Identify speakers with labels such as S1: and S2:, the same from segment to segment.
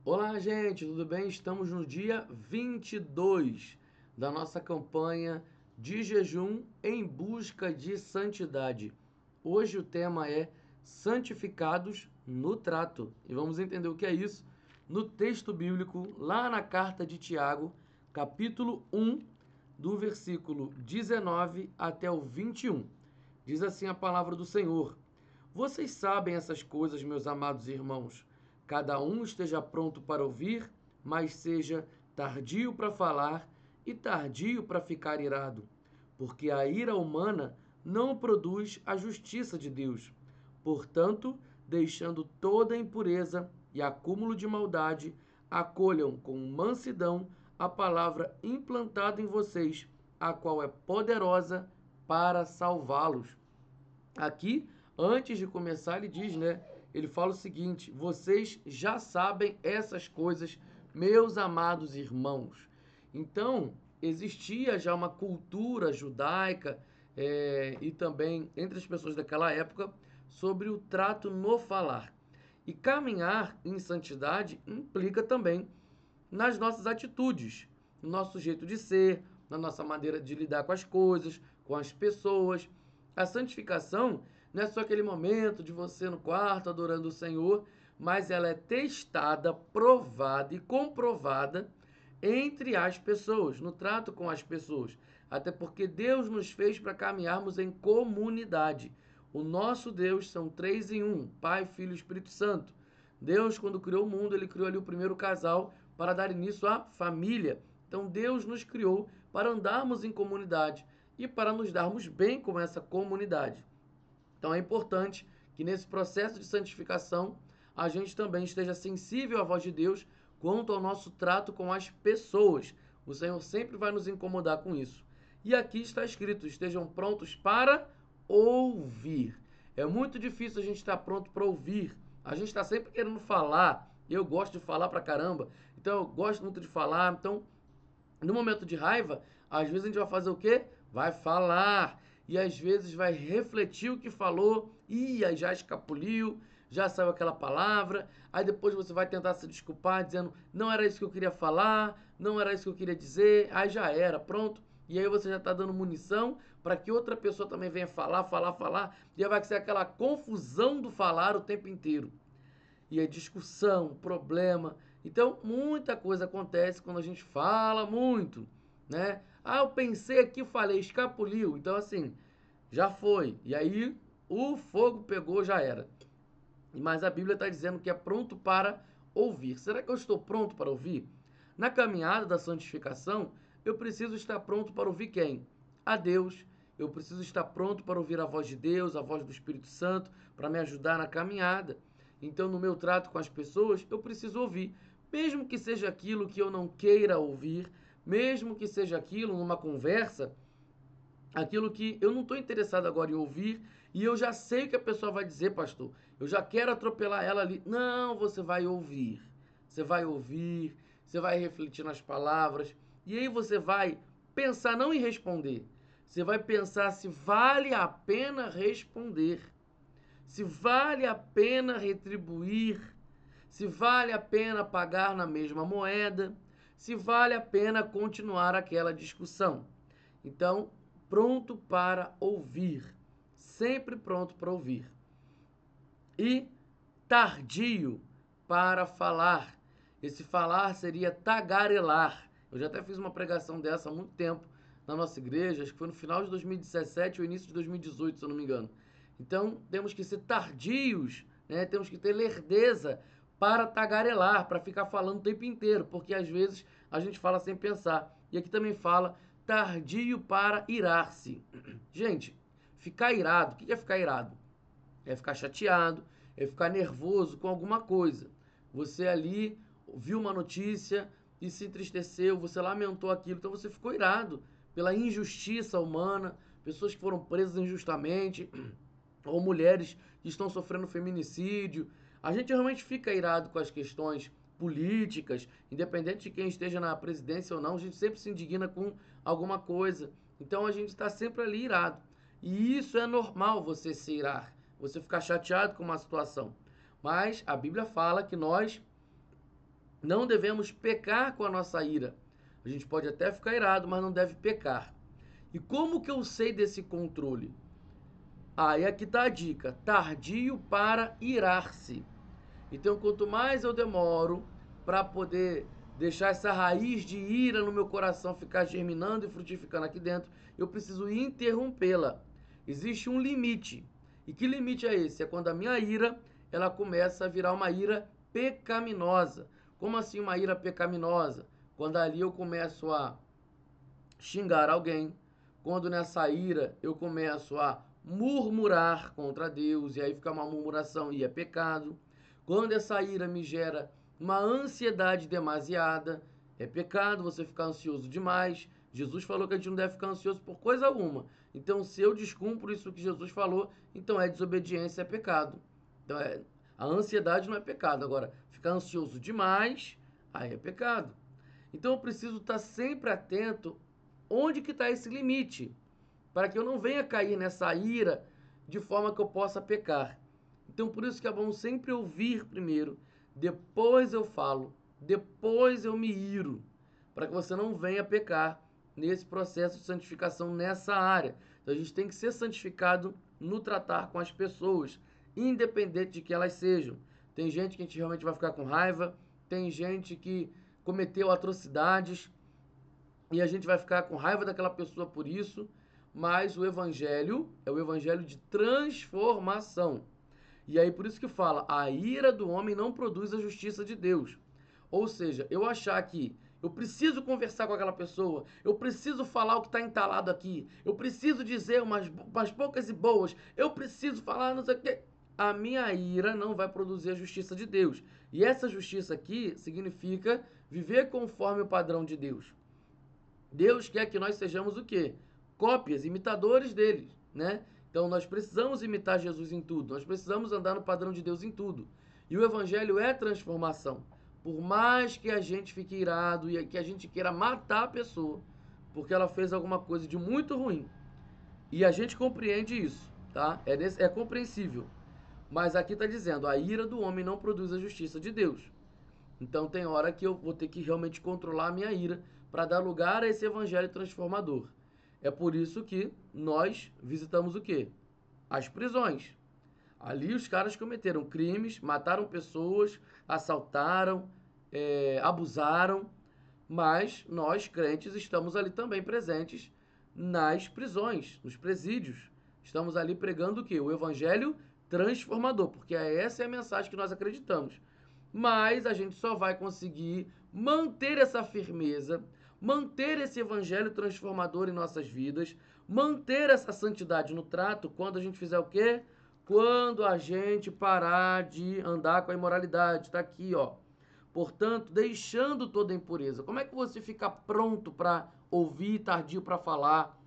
S1: Olá, gente, tudo bem? Estamos no dia 22 da nossa campanha de jejum em busca de santidade. Hoje o tema é santificados no trato e vamos entender o que é isso no texto bíblico, lá na carta de Tiago, capítulo 1, do versículo 19 até o 21. Diz assim a palavra do Senhor: Vocês sabem essas coisas, meus amados irmãos. Cada um esteja pronto para ouvir, mas seja tardio para falar e tardio para ficar irado, porque a ira humana não produz a justiça de Deus. Portanto, deixando toda impureza e acúmulo de maldade, acolham com mansidão a palavra implantada em vocês, a qual é poderosa para salvá-los. Aqui, antes de começar, ele diz, né? Ele fala o seguinte: vocês já sabem essas coisas, meus amados irmãos. Então, existia já uma cultura judaica e também entre as pessoas daquela época sobre o trato no falar. E caminhar em santidade implica também nas nossas atitudes, no nosso jeito de ser, na nossa maneira de lidar com as coisas, com as pessoas. A santificação não é só aquele momento de você no quarto adorando o Senhor, mas ela é testada, provada e comprovada entre as pessoas, no trato com as pessoas. Até porque Deus nos fez para caminharmos em comunidade. O nosso Deus são três em um: Pai, Filho e Espírito Santo. Deus, quando criou o mundo, ele criou ali o primeiro casal para dar início à família. Então Deus nos criou para andarmos em comunidade e para nos darmos bem com essa comunidade. Então é importante que nesse processo de santificação a gente também esteja sensível à voz de Deus quanto ao nosso trato com as pessoas. O Senhor sempre vai nos incomodar com isso. E aqui está escrito: estejam prontos para ouvir. É muito difícil a gente estar pronto para ouvir. A gente está sempre querendo falar. Eu gosto de falar pra caramba. Então eu gosto muito de falar. Então, no momento de raiva, às vezes a gente vai fazer o quê? Vai falar. E às vezes vai refletir o que falou. E aí já escapuliu, já saiu aquela palavra. Aí depois você vai tentar se desculpar, dizendo: não era isso que eu queria falar, não era isso que eu queria dizer. Aí já era, pronto. E aí você já está dando munição para que outra pessoa também venha falar, falar, falar. E aí vai ser aquela confusão do falar o tempo inteiro. E é discussão, problema. Então, muita coisa acontece quando a gente fala muito, né? Ah, eu pensei aqui, falei, escapuliu. Então, assim, já foi. E aí, o fogo pegou, já era. Mas a Bíblia está dizendo que é pronto para ouvir. Será que eu estou pronto para ouvir? Na caminhada da santificação, eu preciso estar pronto para ouvir quem? A Deus. Eu preciso estar pronto para ouvir a voz de Deus, a voz do Espírito Santo, para me ajudar na caminhada. Então, no meu trato com as pessoas, eu preciso ouvir. Mesmo que seja aquilo que eu não queira ouvir, mesmo que seja aquilo numa conversa, aquilo que eu não estou interessado agora em ouvir e eu já sei o que a pessoa vai dizer, pastor. Eu já quero atropelar ela ali. Não, você vai ouvir. Você vai ouvir, você vai refletir nas palavras e aí você vai pensar não em responder. Você vai pensar se vale a pena responder, se vale a pena retribuir, se vale a pena pagar na mesma moeda, se vale a pena continuar aquela discussão. Então, pronto para ouvir, sempre pronto para ouvir. E tardio para falar. Esse falar seria tagarelar. Eu já até fiz uma pregação dessa há muito tempo na nossa igreja, acho que foi no final de 2017 ou início de 2018, se eu não me engano. Então, temos que ser tardios, né? Temos que ter lerdeza para tagarelar, para ficar falando o tempo inteiro, porque às vezes a gente fala sem pensar. E aqui também fala tardio para irar-se. Gente, ficar irado, o que é ficar irado? É ficar chateado, é ficar nervoso com alguma coisa. Você ali viu uma notícia e se entristeceu, você lamentou aquilo, então você ficou irado pela injustiça humana, pessoas que foram presas injustamente, ou mulheres que estão sofrendo feminicídio. A gente realmente fica irado com as questões políticas, independente de quem esteja na presidência ou não, a gente sempre se indigna com alguma coisa. Então a gente está sempre ali irado. E isso é normal, você se irar, você ficar chateado com uma situação. Mas a Bíblia fala que nós Não devemos pecar com a nossa ira. A gente pode até ficar irado, mas não deve pecar. E como que eu sei desse controle? E aqui está a dica: tardio para irar-se. Então, quanto mais eu demoro para poder deixar essa raiz de ira no meu coração ficar germinando e frutificando aqui dentro, eu preciso interrompê-la. Existe um limite. E que limite é esse? É quando a minha ira, ela começa a virar uma ira pecaminosa. Como assim uma ira pecaminosa? Quando ali eu começo a xingar alguém, quando nessa ira eu começo a murmurar contra Deus, e aí fica uma murmuração e é pecado. Quando essa ira me gera uma ansiedade demasiada, é pecado você ficar ansioso demais. Jesus falou que a gente não deve ficar ansioso por coisa alguma. Então, se eu descumpro isso que Jesus falou, então é desobediência, é pecado. Então, a ansiedade não é pecado. Agora, ficar ansioso demais, aí é pecado. Então, eu preciso estar sempre atento onde que está esse limite, para que eu não venha cair nessa ira de forma que eu possa pecar. Então, por isso que é bom sempre ouvir primeiro, depois eu falo, depois eu me iro, para que você não venha pecar nesse processo de santificação nessa área. Então, a gente tem que ser santificado no tratar com as pessoas, independente de que elas sejam. Tem gente que a gente realmente vai ficar com raiva, tem gente que cometeu atrocidades e a gente vai ficar com raiva daquela pessoa por isso, mas o evangelho é o evangelho de transformação. E aí por isso que fala, a ira do homem não produz a justiça de Deus. Ou seja, eu achar que eu preciso conversar com aquela pessoa, eu preciso falar o que está entalado aqui, eu preciso dizer umas poucas e boas, eu preciso falar não sei o quê. A minha ira não vai produzir a justiça de Deus. E essa justiça aqui significa viver conforme o padrão de Deus. Deus quer que nós sejamos o quê? Cópias, imitadores dele, né? Então nós precisamos imitar Jesus em tudo, nós precisamos andar no padrão de Deus em tudo. E o evangelho é transformação. Por mais que a gente fique irado e que a gente queira matar a pessoa, porque ela fez alguma coisa de muito ruim. E a gente compreende isso, tá? É compreensível. Mas aqui está dizendo, a ira do homem não produz a justiça de Deus. Então tem hora que eu vou ter que realmente controlar a minha ira para dar lugar a esse evangelho transformador. É por isso que nós visitamos o quê? As prisões. Ali os caras cometeram crimes, mataram pessoas, assaltaram, abusaram, mas nós, crentes, estamos ali também presentes nas prisões, nos presídios. Estamos ali pregando o quê? O evangelho transformador, porque essa é a mensagem que nós acreditamos. Mas a gente só vai conseguir manter essa firmeza, manter esse evangelho transformador em nossas vidas, manter essa santidade no trato quando a gente fizer o quê? Quando a gente parar de andar com a imoralidade. Está aqui, ó. Portanto, deixando toda a impureza. Como é que você fica pronto para ouvir, tardio para falar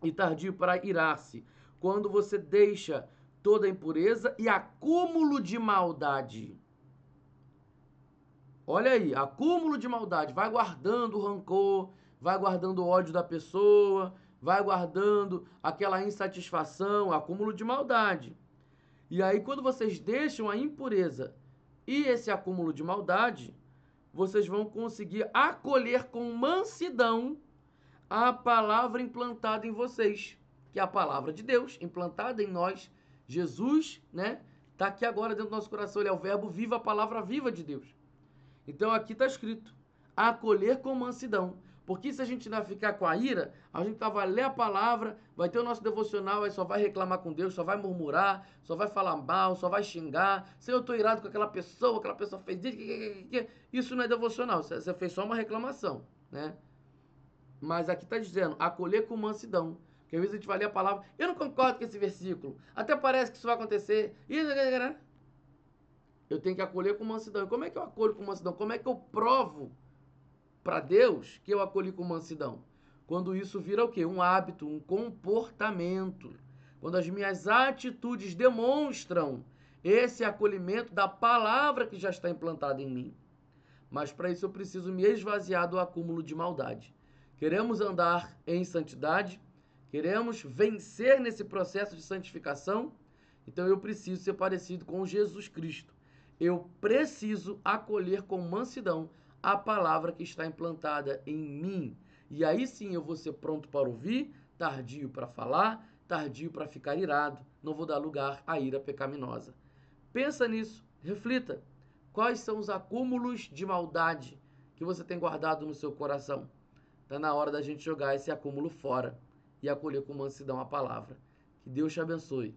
S1: e tardio para irar-se? Quando você deixa toda a impureza e acúmulo de maldade. Olha aí, acúmulo de maldade. Vai guardando o rancor, vai guardando o ódio da pessoa, vai guardando aquela insatisfação, acúmulo de maldade. E aí, quando vocês deixam a impureza e esse acúmulo de maldade, vocês vão conseguir acolher com mansidão a palavra implantada em vocês, que é a palavra de Deus, implantada em nós. Jesus, né? Está aqui agora dentro do nosso coração, ele é o verbo vivo, a palavra viva de Deus. Então aqui está escrito, acolher com mansidão. Porque se a gente ainda ficar com a ira, a gente vai ler a palavra, vai ter o nosso devocional, aí só vai reclamar com Deus, só vai murmurar, só vai falar mal, só vai xingar. Se eu estou irado com aquela pessoa fez isso, isso não é devocional, você fez só uma reclamação, né? Mas aqui está dizendo, acolher com mansidão. Porque às vezes a gente vai ler a palavra, eu não concordo com esse versículo, até parece que isso vai acontecer. Eu tenho que acolher com mansidão. E como é que eu acolho com mansidão? Como é que eu provo para Deus que eu acolhi com mansidão? Quando isso vira o quê? Um hábito, um comportamento. Quando as minhas atitudes demonstram esse acolhimento da palavra que já está implantada em mim. Mas para isso eu preciso me esvaziar do acúmulo de maldade. Queremos andar em santidade? Queremos vencer nesse processo de santificação? Então eu preciso ser parecido com Jesus Cristo. Eu preciso acolher com mansidão a palavra que está implantada em mim. E aí sim eu vou ser pronto para ouvir, tardio para falar, tardio para ficar irado. Não vou dar lugar à ira pecaminosa. Pensa nisso, reflita. Quais são os acúmulos de maldade que você tem guardado no seu coração? Está na hora da gente jogar esse acúmulo fora e acolher com mansidão a palavra. Que Deus te abençoe.